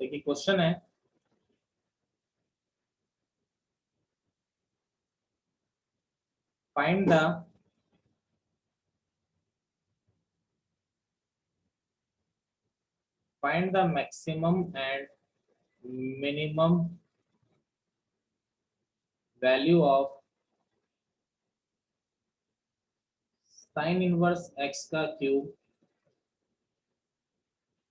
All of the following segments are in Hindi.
देखिए क्वेश्चन है find the maximum and minimum value of sine inverse x का cube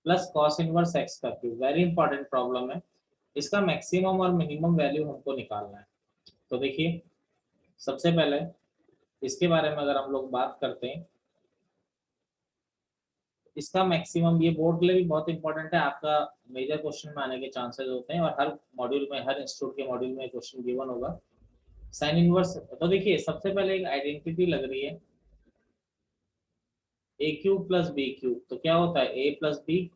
plus cos inverse x का क्यूब। वेरी इंपॉर्टेंट प्रॉब्लम है। इसका मैक्सिमम और मिनिमम वैल्यू हमको निकालना है। तो देखिए सबसे पहले इसके बारे में अगर हम लोग बात करते हैं, इसका मैक्सिमम ये बोर्ड के लिए भी बहुत इंपॉर्टेंट है। आपका मेजर क्वेश्चन में आने के चांसेस होते हैं और हर मॉड्यूल में, हर इंस्टीट्यूट के मॉड्यूल में क्वेश्चन गिवन होगा। साइन इनवर्स, तो देखिए सबसे पहले एक आइडेंटिटी लग रही है A cube plus B cube. तो क्या होता है A plus B,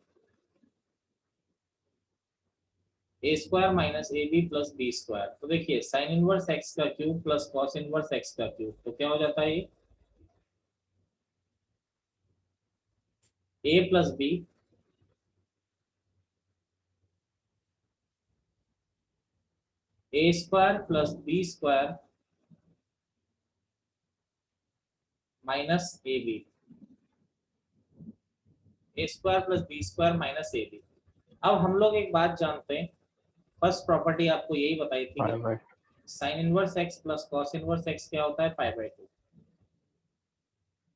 A square minus A B plus B square. तो देखिए साइन इनवर्स एक्स का cube plus cos inverse x का क्यूब, तो क्या हो जाता है ये A plus B A square plus B square minus A B, A square plus B square minus A B. अब हम लोग एक बात जानते हैं, फर्स्ट प्रॉपर्टी आपको यही बताई थी कि sign inverse x plus cos inverse x क्या होता है पाई/2।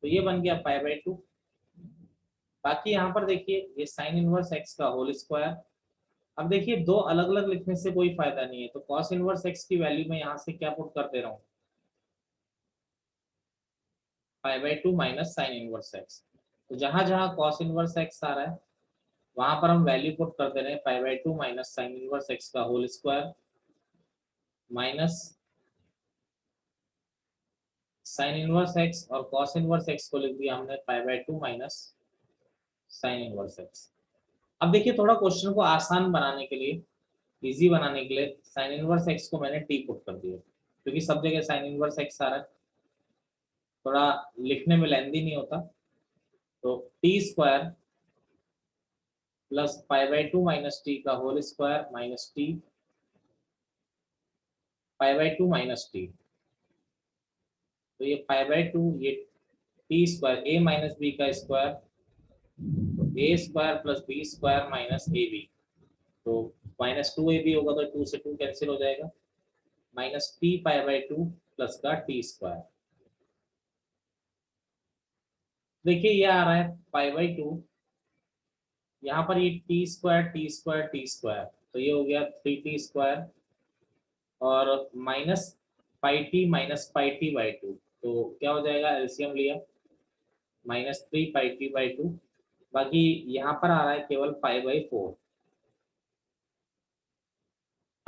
तो ये बन गया पाई/2। बाकी यहाँ पर देखिए ये साइन इनवर्स एक्स का होल स्क्वायर। अब देखिए दो अलग अलग लिखने से कोई फायदा नहीं है, तो कॉस इनवर्स एक्स की वैल्यू में यहाँ से क्या पुट कर दे रहा हूँ पाई/2 माइनस साइन इनवर्स एक्स। तो जहां जहां कॉस इनवर्स एक्स आ रहा है वहां पर हम वैल्यू पुट कर दे रहे हैं pi minus sine inverse x का whole square minus sine inverse x, और कॉस इनवर्स एक्स को लिख दिया हमने pi minus sine inverse x. अब देखिए थोड़ा क्वेश्चन को आसान बनाने के लिए, इजी बनाने के लिए साइन इनवर्स एक्स को मैंने टी पुट कर दिया, क्योंकि सब जगह साइन इनवर्स एक्स आ रहा है, थोड़ा लिखने में लेंदी नहीं होता। तो टी स्क्वायर प्लस पाई/2 माइनस टी का होल स्क्वायर माइनस टी पाई/2 माइनस टी। तो ये पाई/2, ये T square A minus B का स्क्वायर, तो A square plus B square minus A B. तो माइनस 2ab होगा तो 2 से 2 कैंसिल हो जाएगा, माइनस टी पाई/2 प्लस का टी स्क्वायर। देखिए ये आ रहा है पाई/2, यहाँ पर ये T square T square T square, तो ये हो गया 3t स्क्वायर और माइनस पाई/2। तो क्या हो जाएगा, एलसीएम लिया माइनस 3 पाई/2। बाकी यहाँ पर आ रहा है केवल पाई/4।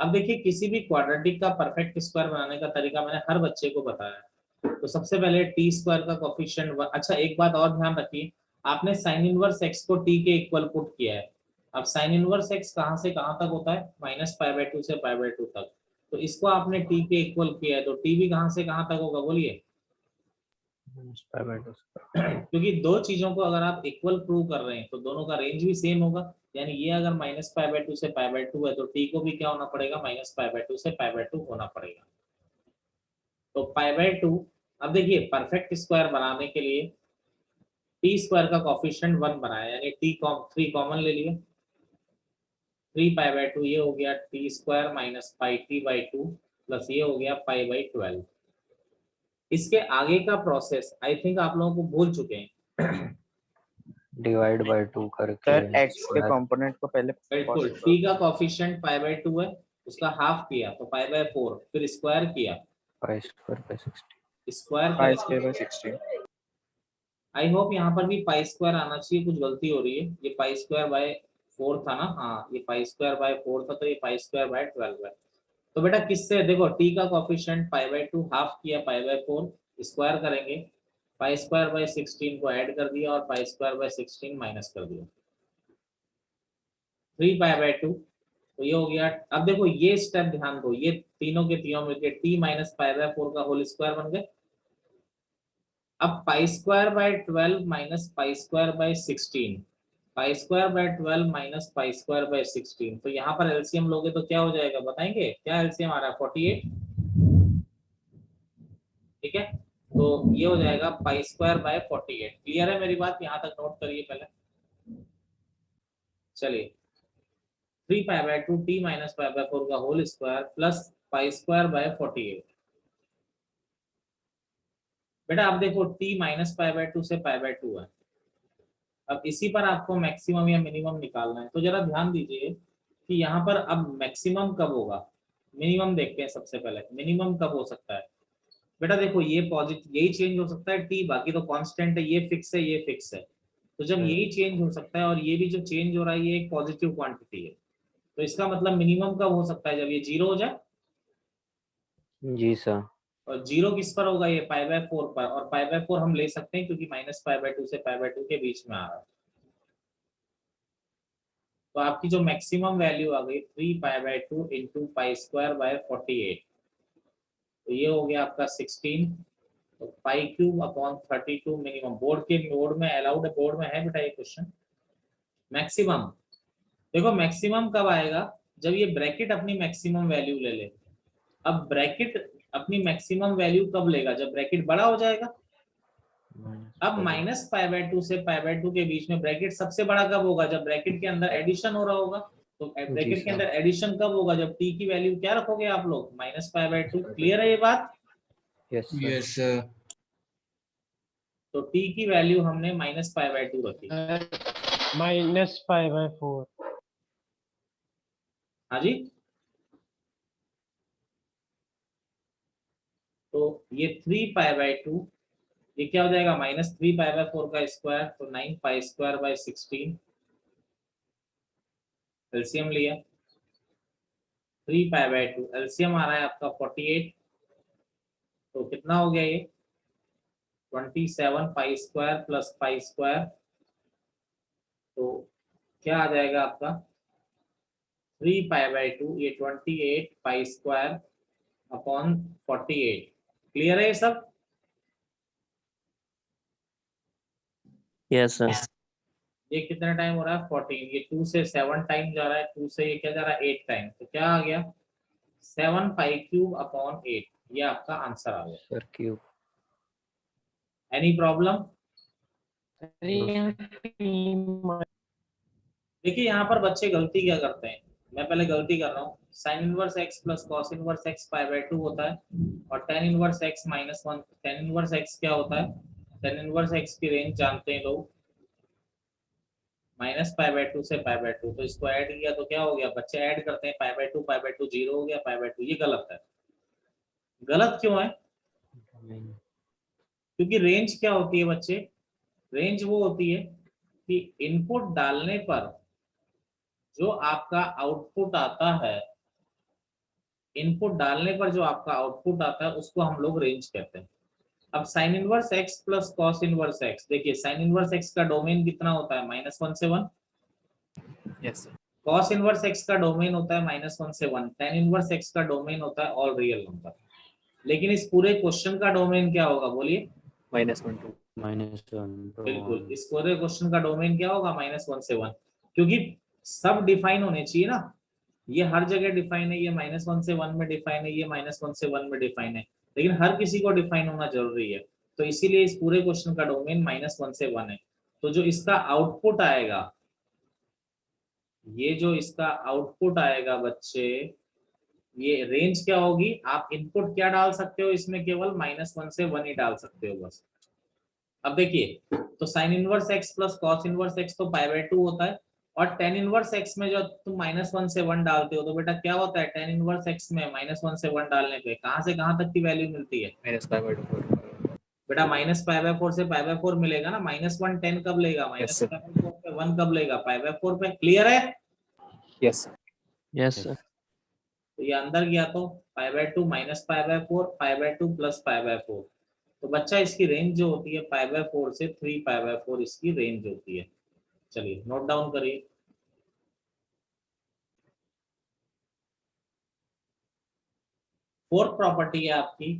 अब देखिए किसी भी क्वाड्रेटिक का परफेक्ट स्क्वायर बनाने का तरीका मैंने हर बच्चे को बताया है। तो सबसे पहले टी स्क्वायर का कोफिशिएंट, अच्छा एक बात और ध्यान रखिए, आपने साइन इनवर्स एक्स को टी के इक्वल पुट किया है। अब साइन इनवर्स एक्स कहाँ से कहाँ तक होता है, माइनस पाई/2 से पाई/2 तक। तो इसको आपने टी के इक्वल किया है, तो टी भी कहाँ से कहाँ तक होगा बोलिए क्योंकि दो चीजों को अगर आप इक्वल प्रूव कर रहे हैं तो दोनों का रेंज भी सेम होगा। यानी ये अगर माइनस पाई/2 से पाई/2 है तो टी को भी क्या होना पड़ेगा, माइनस पाई/2 से पाई/2 होना पड़ेगा। तो पाई/2, अब देखिए परफेक्ट स्क्वायर बनाने के लिए टी स्क्वायर का कोफिशिएंट 1 बनाया, यानी टी 3 कॉमन ले लिया, 3 पाई/2 ये हो गया टी स्क्वायर माइनस पाई/2 प्लस ये हो गया पाई/12। इसके आगे का प्रोसेस आई थिंक आप लोगों को भूल चुके हैं। डिवाइड बाय 2 करके सर एक्स के कंपोनेंट को पहले बिल्कुल, टी का कोफिशिएंट पाई/2 है, उसका हाफ किया तो पाई/4, फिर स्क्वायर किया pi square by 60 square pi किया। Square bye 16। आई होप यहाँ पर भी पाई स्क्वायर आना चाहिए, कुछ गलती हो रही है। ये पाई स्क्वायर बाय 4 था ना, हाँ ये पाई स्क्वायर बाय 4 था, तो ये पाई स्क्वायर बाय 12 है। तो बेटा किससे, देखो टी का कोफिशिएंट पाई/2 हाफ किया पाई/4, स्क्वायर करेंगे, पाई स्क्वायर बाय 16 को ऐड कर दिया और पाई स्क्वायर बाय 16 माइनस कर दिया, 3 पाई/2। तो ये हो गया। अब देखो ये स्टेप ध्यान दो, ये तीनों के तीनों मिलकर टी माइनस पाई/4 का होल स्क्वायर बन गए। अब पाई square bye 12 minus pi square bye 16, पाई square bye 12 minus pi square bye 16। तो यहाँ पर एलसीएम लोगे तो क्या हो जाएगा बताएंगे, क्या एलसीएम आ रहा है 48, ठीक है। तो ये हो जाएगा पाई स्क्वायर बाय 48। क्लियर है मेरी बात, यहाँ तक नोट करिए पहले। चलिए 3 pi by 2 T minus pi by 4 का whole square plus pi square by 48। बेटा आप देखो टी माइनस पाई बाय 2 से पाई बाय 2 है। अब इसी पर आपको मैक्सिमम या मिनिमम निकालना है, तो जरा ध्यान दीजिए कि यहाँ पर अब मैक्सिमम कब होगा, मिनिमम देखते हैं सबसे पहले। मिनिमम कब हो सकता है बेटा, देखो ये पॉजिटिव, यही चेंज हो सकता है टी, बाकी तो कांस्टेंट है, ये फिक्स है, ये फिक्स है। तो जब यही चेंज हो सकता है और ये भी जो चेंज हो रहा है ये एक पॉजिटिव क्वांटिटी है, तो इसका मतलब मिनिमम कब हो सकता है, जब ये 0 हो जाए। जी सर। और 0 किस पर होगा, ये पाई बाय 4 पर, और पाई बाय 4 हम ले सकते हैं क्योंकि माइनस पाई बाय 2 से पाई बाय 2 के बीच में आ रहा है। तो आपकी जो मैक्सिमम वैल्यू आ गई 3 pi by 2 into pi square by 48, तो ये हो गया आपका 16। तो पाई क्यूब अपॉन 32 मिनिमम। बोर्ड में अलाउड है, बोर्ड में है बेटा ये क्वेश्चन। मैक्सिमम देखो मैक्सिमम कब आएगा, जब ये ब्रैकेट अपनी मैक्सिमम वैल्यू ले ले। अब ब्रैकेट अपनी मैक्सिमम वैल्यू कब लेगा, जब ब्रैकेट बड़ा हो जाएगा। अब माइनस पाई बाय 2 से पाई बाय 2 के बीच में ब्रैकेट सबसे बड़ा कब होगा, जब ब्रैकेट के अंदर एडिशन हो रहा होगा। तो ब्रैकेट के अंदर एडिशन कब होगा, जब टी की वैल्यू क्या रखोगे आप लोग, माइनस पाई बाय 2। क्लियर है ये बात। Yes sir. तो टी की वैल्यू हमने माइनस पाई बाय 2 रखी। Minus pi by 4। हाँ जी, तो ये 3 पाई बाय 2, ये क्या हो जाएगा माइनस 3 पाई बाय 4 का स्क्वायर, तो 9 पाई स्क्वायर बाय 16। एलसीएम लिया 3 पाई बाय 2, एलसीएम आ रहा है आपका 48। तो कितना हो गया ये 27 pi square plus pi square, तो क्या आ जाएगा आपका 3 पाई बाय 2, ये 28 पाई स्क्वायर अपॉन 48। क्लियर है ये सब। Yes sir. ये कितना टाइम हो रहा है 14, ये 2 से 7 टाइम जा रहा है, 2 से ये क्या जा रहा है 8 टाइम, तो क्या आ गया 7 पाई क्यूब अपॉन 8। ये आपका आंसर आ गया। Sir cube. Any problem. देखिए यहाँ पर बच्चे गलती क्या करते हैं, मैं पहले गलती कर रहा हूँ। Sign inverse x plus cos inverse x pi by 2 होता है, और tan inverse x minus 1। Tan inverse x क्या होता है, टेन इनवर्स एक्स की रेंज जानते हैं लोग, माइनस पाई बाय 2 से पाई बाय 2। तो इसको ऐड किया तो क्या हो गया, बच्चे ऐड करते हैं पाई बाय 2 पाई बाय 2 0 हो गया पाई बाय 2। ये गलत है। गलत क्यों है, क्योंकि रेंज क्या होती है बच्चे, रेंज वो होती है कि इनपुट डालने पर जो आपका आउटपुट आता है, इनपुट डालने पर जो आपका आउटपुट आता है उसको हम लोग रेंज कहते हैं। अब sign inverse x plus cos inverse x, देखिए साइन इनवर्स एक्स का डोमेन कितना होता है -1 से 1। Yes sir. Cos inverse x का डोमेन होता है -1 से 1। टेन इनवर्स एक्स का डोमेन होता है ऑल रियल नंबर। लेकिन इस पूरे क्वेश्चन का डोमेन क्या होगा बोलिए, -1 to बिल्कुल इस पूरे क्वेश्चन का डोमेन क्या होगा -1 से 1, क्योंकि सब डिफाइन होने चाहिए ना। ये हर जगह डिफाइन है, ये -1 से 1 में डिफाइन है, ये -1 से 1 में डिफाइन है, लेकिन हर किसी को डिफाइन होना जरूरी है। तो इसीलिए इस पूरे क्वेश्चन का डोमेन -1 से 1 है। तो जो इसका आउटपुट आएगा, ये जो इसका आउटपुट आएगा बच्चे, ये रेंज क्या होगी, आप इनपुट क्या डाल सकते हो इसमें, केवल -1 से 1 ही डाल सकते हो बस। अब देखिए, तो sign inverse x plus cos inverse x तो पाई बाय 2 होता है, और टेन इनवर्स एक्स में जो तुम -1 से 1 डालते हो, तो बेटा क्या होता है टेन इनवर्स एक्स में -1 से 1 डालने पे कहां से कहां तक की वैल्यू मिलती है -π/4। बेटा, -π/4 से π/4 मिलेगा ना। -1 10 कब लेगा, -π/4 पे 1 कब लेगा, π/4 पे। क्लियर है। Yes sir. Yes sir. तो ये अंदर गया तो π/2 -π/4 π/2 प्लस π/4। तो बच्चा इसकी रेंज जो होती है π/4 से 3π/4 इसकी रेंज होती है। चलिए नोट डाउन करिए। फोर्थ प्रॉपर्टी है आपकी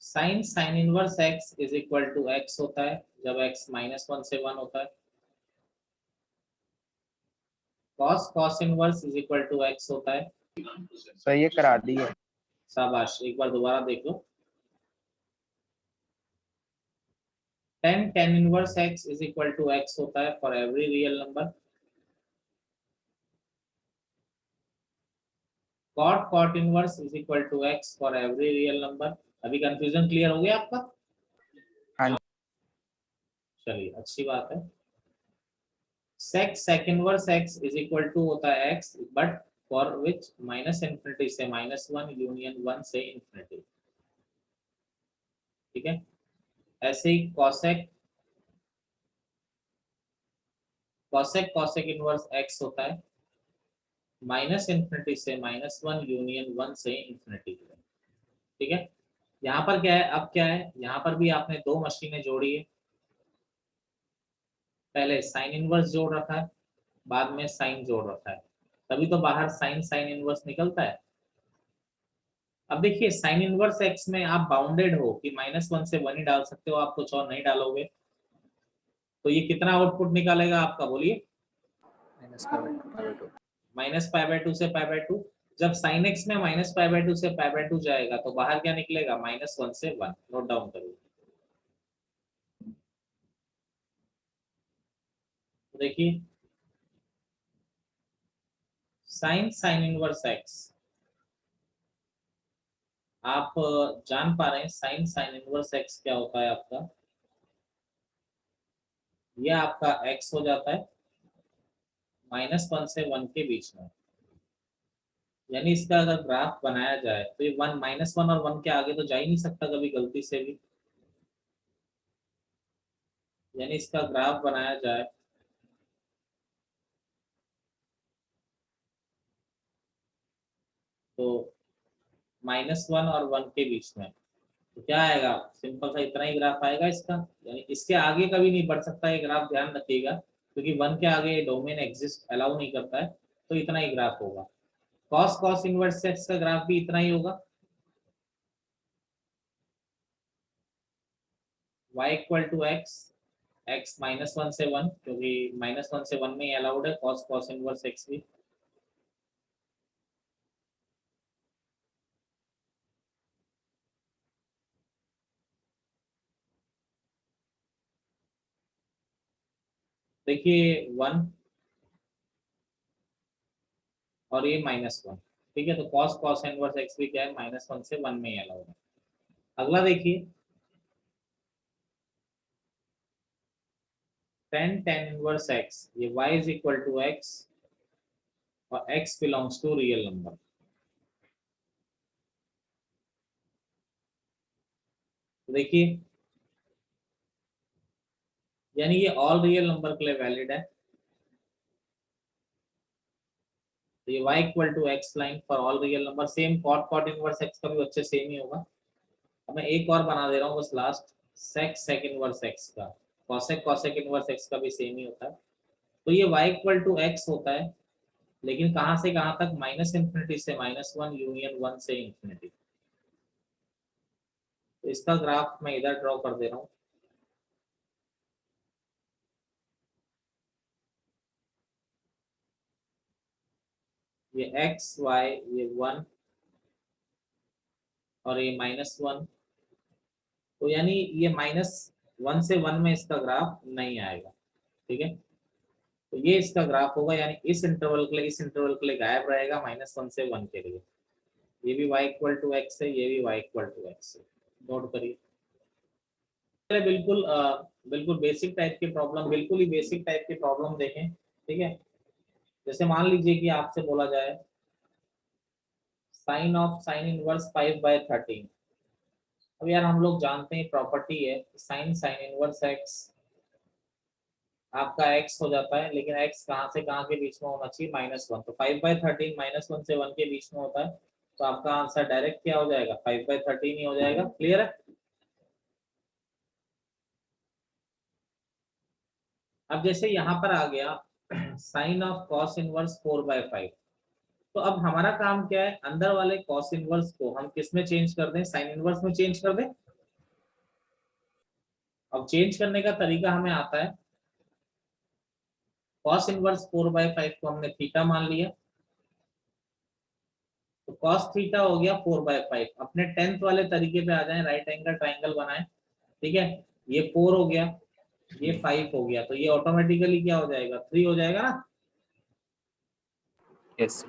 sine sine inverse x is equal to x होता है जब एक्स -1 से 1 होता है। Cos cos inverse is equal to x होता है। सर ये करा दी है। शाबाश, एक बार दोबारा देख लो। tan tan inverse x is equal to x होता है for every real number. cot cot inverse is equal to x for every real number. अभी कंफ्यूजन क्लियर हो गया आपका? हाँ। चलिए, अच्छी बात है। sec sec inverse x is equal to होता है x बट फॉर विच -∞ से -1 यूनियन 1 से इंफिनिटी। ठीक है, ऐसे ही cosec cosec cosec inverse x होता है -∞ से -1 यूनियन 1 से इंफिनिटी। ठीक है, यहाँ पर क्या है, अब क्या है, यहाँ पर भी आपने दो मशीनें जोड़ी है। पहले साइन इनवर्स जोड़ रखा है, बाद में साइन जोड़ रखा है, तभी तो बाहर साइन साइन इनवर्स निकलता है। अब देखिए, साइन इनवर्स एक्स में आप बाउंडेड हो कि -1 से 1 ही डाल सकते हो, आप कुछ और नहीं डालोगे, तो ये कितना आउटपुट निकालेगा आपका, बोलिए? -π/2 से π/2। जब साइन एक्स में -π/2 से π/2 जाएगा तो बाहर क्या निकलेगा, -1 से 1। नोट डाउन करिए। देखिए, साइन साइन इनवर्स एक्स, आप जान पा रहे हैं साइन साइन इनवर्स एक्स क्या होता है आपका? ये आपका x हो जाता है -1 से 1 के बीच में। यानी इसका अगर ग्राफ बनाया जाए तो ये -1 और 1 के आगे तो जा ही नहीं सकता कभी गलती से भी। यानी इसका ग्राफ बनाया जाए तो -1 और 1 के बीच में, तो क्या आएगा, सिंपल सा इतना ही ग्राफ आएगा इसका। यानी इसके आगे कभी नहीं बढ़ सकता ये ग्राफ, ध्यान रखिएगा, क्योंकि 1 के आगे डोमेन एग्जिस्ट अलाउ नहीं करता है, तो इतना ही ग्राफ होगा। कॉस कॉस इनवर्स एक्स का ग्राफ भी इतना ही होगा। y equal to x, x -1 से 1, क्योंकि -1 से 1 में ही अलाउड है कॉस कॉस इनवर्स एक्स भी। देखिए 1 और ये -1, ठीक है, तो कॉस कॉस इनवर्स एक्स भी क्या है, -1 से 1 में ही अलाउड है। अगला देखिए, tan tan इनवर्स एक्स, ये y is equal to x और x belongs to real number. तो देखिए, यानी ये ऑल रियल नंबर के लिए वैलिड है, तो ये y equal to x line for all real number. Same cot cot inverse x का भी अच्छे सेम ही होगा। अब मैं एक और बना दे रहा हूँ बस लास्ट, सेक सेक इनवर्स एक्स का, कॉसेक कॉसेक इनवर्स एक्स का भी सेम ही होता है। तो ये y इक्वल टू एक्स होता है, लेकिन कहां से कहां तक, -∞ से -1 यूनियन 1 से इंफिनिटी। तो इसका ग्राफ मैं इधर ड्रॉ कर दे रहा हूँ। ये x y, ये 1 और ये -1, तो यानी ये -1 से 1 में इसका ग्राफ नहीं आएगा। ठीक है, तो ये इसका ग्राफ होगा, यानी इस इंटरवल के लिए, इस इंटरवल के लिए गायब रहेगा -1 से 1 के लिए। ये भी y इक्वल टू एक्स है, ये भी y इक्वल टू एक्स है। नोट करिए। बिल्कुल बिल्कुल बेसिक टाइप के प्रॉब्लम, बिल्कुल ही बेसिक टाइप के प्रॉब्लम देखें। ठीक है, जैसे मान लीजिए कि आपसे बोला जाए साइन ऑफ साइन इनवर्स 5/13। अब यार हम लोग जानते हैं प्रॉपर्टी है, साइन साइन इनवर्स एक्स आपका x हो जाता है, लेकिन x कहाँ से कहाँ के बीच में होना चाहिए, -1। तो 5/13 -1 से 1 के बीच में होता है, तो आपका आंसर डायरेक्ट क्या हो जाएगा, 5/13 ही हो जाएगा। क्लियर है? अब जैसे यहाँ पर आ गया साइन ऑफ कॉस इनवर्स 4/5, तो अब हमारा काम क्या है, अंदर वाले कॉस इनवर्स को हम किस में चेंज कर दें, साइन इनवर्स में चेंज कर दें। अब चेंज करने का तरीका हमें आता है, cos इनवर्स 4/5 को हमने थीटा मान लिया, तो cos थीटा हो गया 4/5। अपने 10th वाले तरीके पे आ जाएं, राइट एंगल ट्राइंगल बनाएं, ठीक है। ये 4 हो गया, ये 5 हो गया, तो ये ऑटोमेटिकली क्या हो जाएगा, 3 हो जाएगा ना। Yes.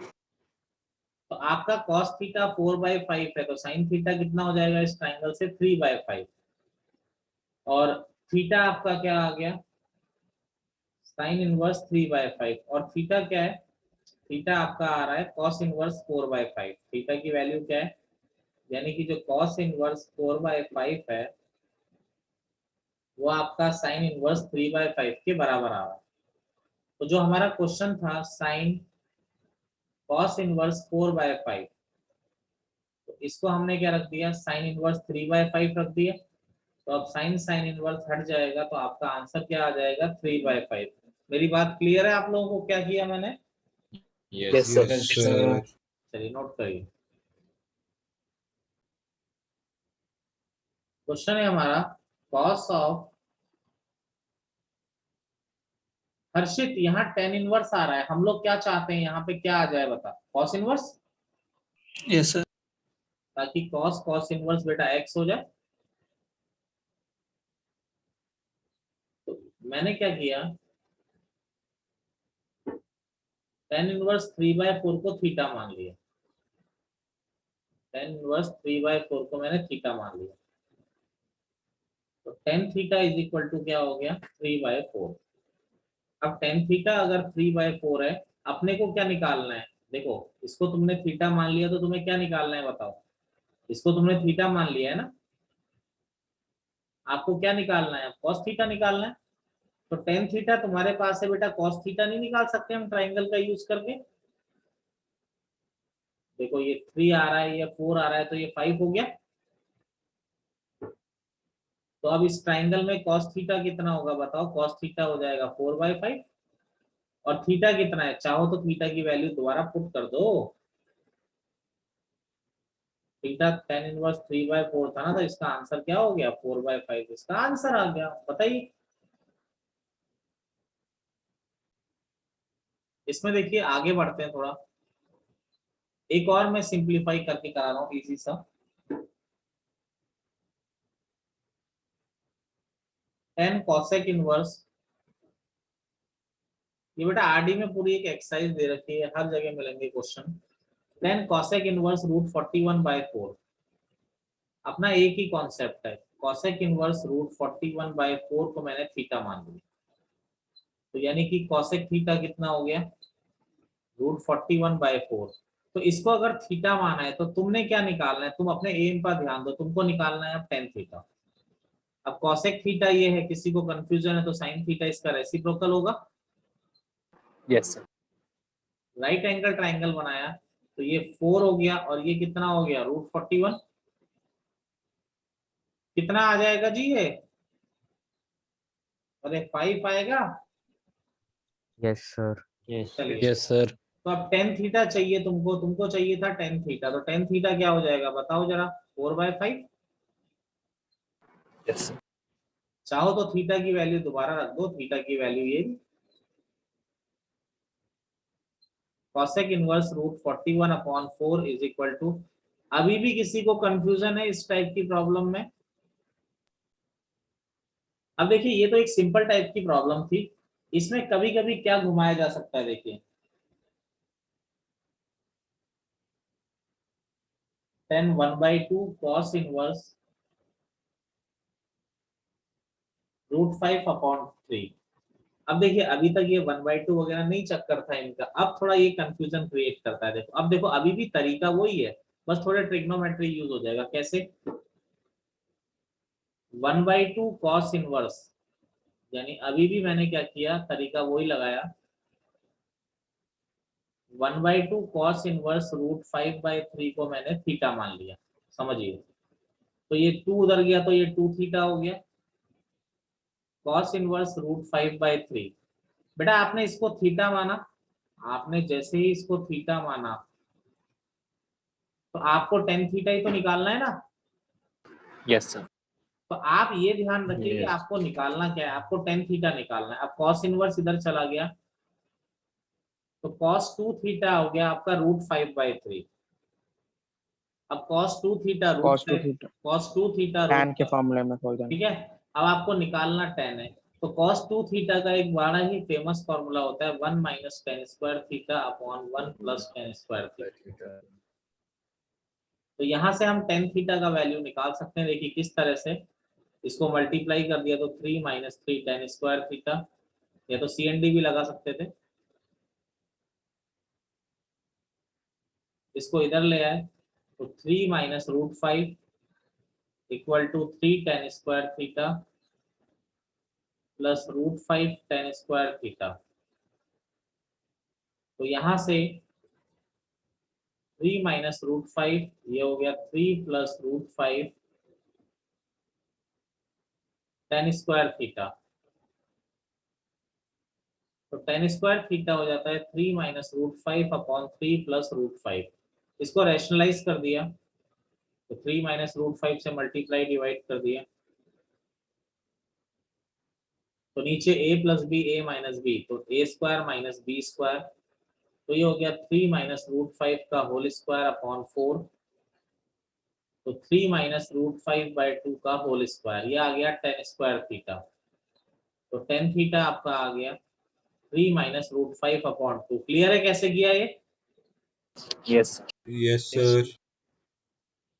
तो आपका cos थीटा 4/5 है, तो sin थीटा कितना हो जाएगा इस ट्राइंगल से, 3/5। और थीटा आपका क्या आ गया, sin इनवर्स 3/5। और थीटा क्या है, थीटा आपका आ रहा है cos इनवर्स 4/5। थीटा की वैल्यू क्या है, यानी कि जो cos इनवर्स 4/5 है वो आपका sin इनवर्स 3/5 के बराबर आ रहा है। तो जो हमारा क्वेश्चन था sin cos इनवर्स 4/5, तो इसको हमने क्या रख दिया, sin इनवर्स 3/5 रख दिया। तो अब sin इनवर्स हट जाएगा, तो आपका आंसर क्या आ जाएगा, 3/5। मेरी बात क्लियर है आप लोगों को, क्या किया मैंने, Yes, sir. चलिए नोट करिए। क्वेश्चन है हमारा, cos ऑफ, हर्षित यहाँ tan इनवर्स आ रहा है, हम लोग क्या चाहते हैं यहाँ पे क्या आ जाए बता, cos इनवर्स, यस सर। ताकि cos इनवर्स बेटा x हो जाए। तो मैंने क्या किया, tan इनवर्स 3/4 को थीटा मान लिया, tan इनवर्स 3/4 को मैंने थीटा मान लिया। तो tan theta is equal to क्या हो गया, 3/4। अब tan थीटा अगर 3/4 है, अपने को क्या निकालना है, देखो इसको तुमने थीटा मान लिया, तो तुम्हें क्या निकालना है बताओ, इसको तुमने थीटा मान लिया है ना, आपको क्या निकालना है, cos थीटा निकालना है। तो tan थीटा तुम्हारे पास है बेटा, cos थीटा नहीं निकाल सकते हम ट्राइंगल का यूज करके। देखो ये 3 आ रहा है, ये 4 आ रहा है, तो ये 5 हो गया। तो अब इस ट्राइंगल में cos थीटा कितना होगा बताओ, cos थीटा हो जाएगा 4/5। और थीटा कितना है, चाहो तो थीटा की वैल्यू दोबारा पुट कर दो। थीटा tan इनवर्स 3/4 था ना, तो इसका आंसर क्या हो गया, 4/5 इसका आंसर आ गया। बताइए, इसमें देखिए आगे बढ़ते हैं थोड़ा, एक और मैं सिंप्लीफाई करके करा रहा हूँ इजी सा। tan cosec इनवर्स, ये बेटा आरडी में पूरी एक एक्सरसाइज दे रखी है, हर जगह मिलेंगे क्वेश्चन। tan cosec इनवर्स √41/4, अपना एक ही कॉन्सेप्ट है, cosec इनवर्स √41/4 को मैंने थीटा मान लिया। तो यानी कि cosec थीटा कितना हो गया, √41/4। तो इसको अगर थीटा माना है, तो तुमने क्या निकालना है, तुम अपने एम पर ध्यान दो, तुमको निकालना है अब tan थीटा। अब cosec थीटा ये है, किसी को कंफ्यूजन है तो sin थीटा इसका रेसिप्रोकल होगा। Yes, sir. Right angle triangle बनाया, तो ये 4 हो गया, और ये कितना हो गया, √41। कितना आ जाएगा जी ये, अरे 5 आएगा। Yes sir. चलिए यस सर। तो अब tan थीटा चाहिए तुमको, तुमको चाहिए था tan थीटा, तो tan थीटा क्या हो जाएगा बताओ जरा, 4/5। Yes, sir. चाहो तो थीटा की वैल्यू दोबारा रख दो, थीटा की वैल्यू ये cosec inverse √41/4 is equal to, अभी भी किसी को कंफ्यूजन है इस टाइप की प्रॉब्लम में। अब देखिए ये तो एक सिंपल टाइप की प्रॉब्लम थी, इसमें कभी कभी क्या घुमाया जा सकता है, देखिए tan 1/2 cos इनवर्स √5/3। अब देखिए अभी तक ये 1/2 वगैरह नहीं चक्कर था इनका, अब थोड़ा ये कंफ्यूजन क्रिएट करता है। देखो अब देखो अभी भी तरीका वही है, बस थोड़े ट्रिग्नोमेट्री यूज हो जाएगा। कैसे, 1/2 cos इनवर्स, यानी अभी भी मैंने क्या किया, तरीका वही लगाया, 1/2 cos इनवर्स √5/3 को मैंने थीटा मान लिया। समझिए, तो ये 2 उधर गया, तो ये 2 थीटा हो गया, cos इनवर्स √5/3। बेटा आपने इसको थीटा माना, आपने जैसे ही इसको थीटा माना, तो आपको tan थीटा ही तो निकालना है ना। Yes, sir. तो आप ये ध्यान रखिए कि Yes. आपको निकालना क्या है, आपको टेन थीटा निकालना है। अब कॉस इनवर्स इधर चला गया तो कॉस 2 थीटा हो गया आपका √5/3। अब cos 2 theta cos 2 theta cos 2 theta tan के फॉर्मूले में खोल देना। ठीक है। अब आपको निकालना tan है, तो cos 2 थीटा का एक बड़ा ही फेमस फॉर्मूला होता है 1 - tan square theta upon 1 + tan square theta. तो यहाँ से हम tan थीटा का वैल्यू निकाल सकते हैं। देखिए किस तरह से, इसको मल्टीप्लाई कर दिया तो 3 - 3 tan स्क्वायर थीटा, या तो CND भी लगा सकते थे। इसको इधर ले आए तो 3 - √5 = 3 tan square theta plus √5 tan square theta. तो यहां से 3 - √5 ये हो गया 3 + √5 tan स्क्वायर थीटा। तो tan स्क्वायर थीटा हो जाता है 3 - √5 अपॉन 3 + √5। इसको रैशनलाइज कर दिया तो 3 - √5 से मल्टीप्लाई डिवाइड कर दिया तो नीचे a + b a - b, तो a² - b²। तो ये हो गया 3 - √5 का होल स्क्वायर अपॉन 4, तो 3 - √5/2 का होल स्क्वायर। ये आ गया tan स्क्वायर थीटा। तो tan थीटा आपका आ गया 3 - √5/2। क्लियर है कैसे किया ये? Yes. Yes, sir.